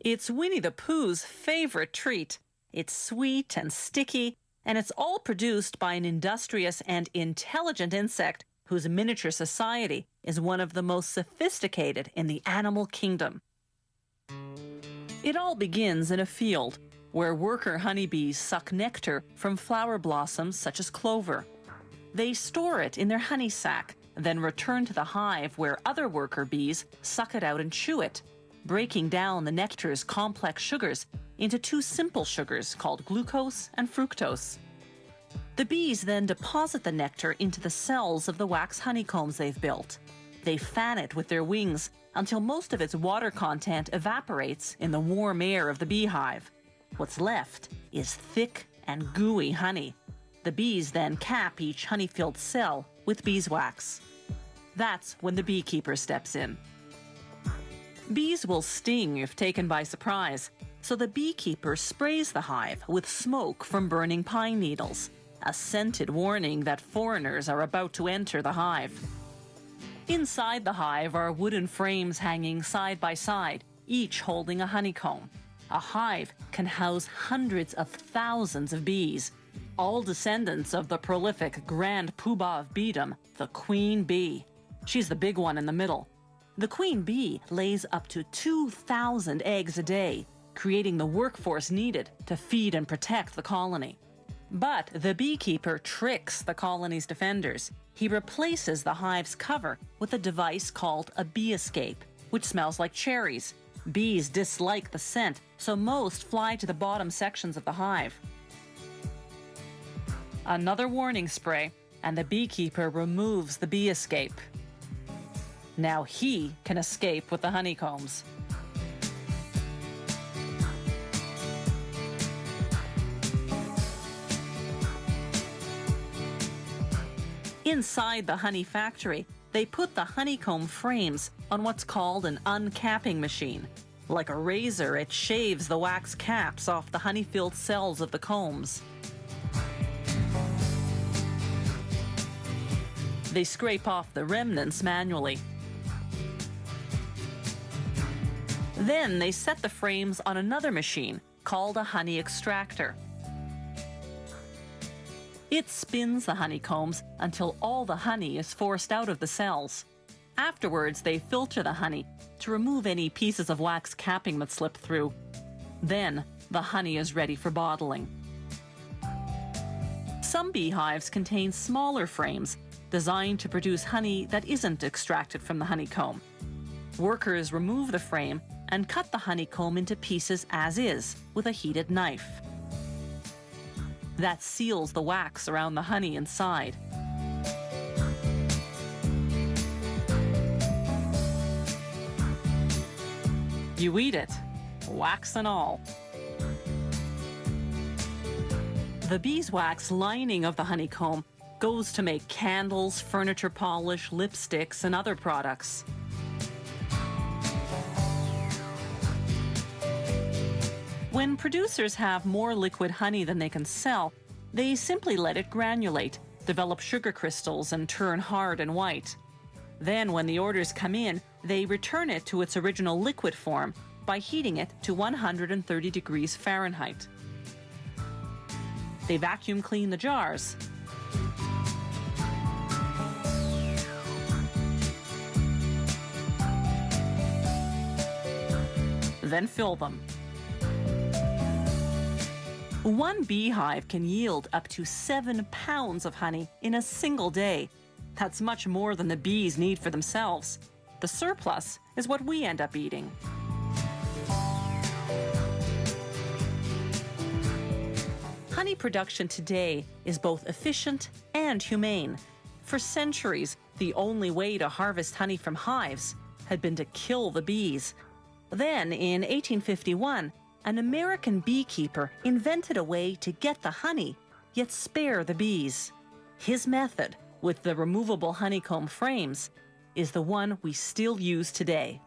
It's Winnie the Pooh's favorite treat. It's sweet and sticky, and it's all produced by an industrious and intelligent insect whose miniature society is one of the most sophisticated in the animal kingdom. It all begins in a field where worker honeybees suck nectar from flower blossoms such as clover. They store it in their honey sac, then return to the hive where other worker bees suck it out and chew it, breaking down the nectar's complex sugars into two simple sugars called glucose and fructose. The bees then deposit the nectar into the cells of the wax honeycombs they've built. They fan it with their wings until most of its water content evaporates in the warm air of the beehive. What's left is thick and gooey honey. The bees then cap each honey-filled cell with beeswax. That's when the beekeeper steps in. Bees will sting if taken by surprise, so the beekeeper sprays the hive with smoke from burning pine needles, a scented warning that foreigners are about to enter the hive. Inside the hive are wooden frames hanging side by side, each holding a honeycomb. A hive can house hundreds of thousands of bees, all descendants of the prolific grand poobah of beedom, the queen bee. She's the big one in the middle. The queen bee lays up to 2,000 eggs a day, creating the workforce needed to feed and protect the colony. But the beekeeper tricks the colony's defenders. He replaces the hive's cover with a device called a bee escape, which smells like cherries. Bees dislike the scent, so most fly to the bottom sections of the hive. Another warning spray, and the beekeeper removes the bee escape. Now he can escape with the honeycombs. Inside the honey factory, they put the honeycomb frames on what's called an uncapping machine. Like a razor, it shaves the wax caps off the honey-filled cells of the combs. They scrape off the remnants manually. Then they set the frames on another machine called a honey extractor. It spins the honeycombs until all the honey is forced out of the cells. Afterwards, they filter the honey to remove any pieces of wax capping that slip through. Then, the honey is ready for bottling. Some beehives contain smaller frames designed to produce honey that isn't extracted from the honeycomb. Workers remove the frame and cut the honeycomb into pieces as is with a heated knife. That seals the wax around the honey inside. You eat it, wax and all. The beeswax lining of the honeycomb goes to make candles, furniture polish, lipsticks, and other products. When producers have more liquid honey than they can sell, they simply let it granulate, develop sugar crystals, and turn hard and white. Then, when the orders come in, they return it to its original liquid form by heating it to 130 degrees Fahrenheit. They vacuum clean the jars. Then fill them. One beehive can yield up to 7 pounds of honey in a single day. That's much more than the bees need for themselves. The surplus is what we end up eating. Honey production today is both efficient and humane. For centuries, the only way to harvest honey from hives had been to kill the bees. Then, in 1851, an American beekeeper invented a way to get the honey, yet spare the bees. His method, with the removable honeycomb frames, is the one we still use today.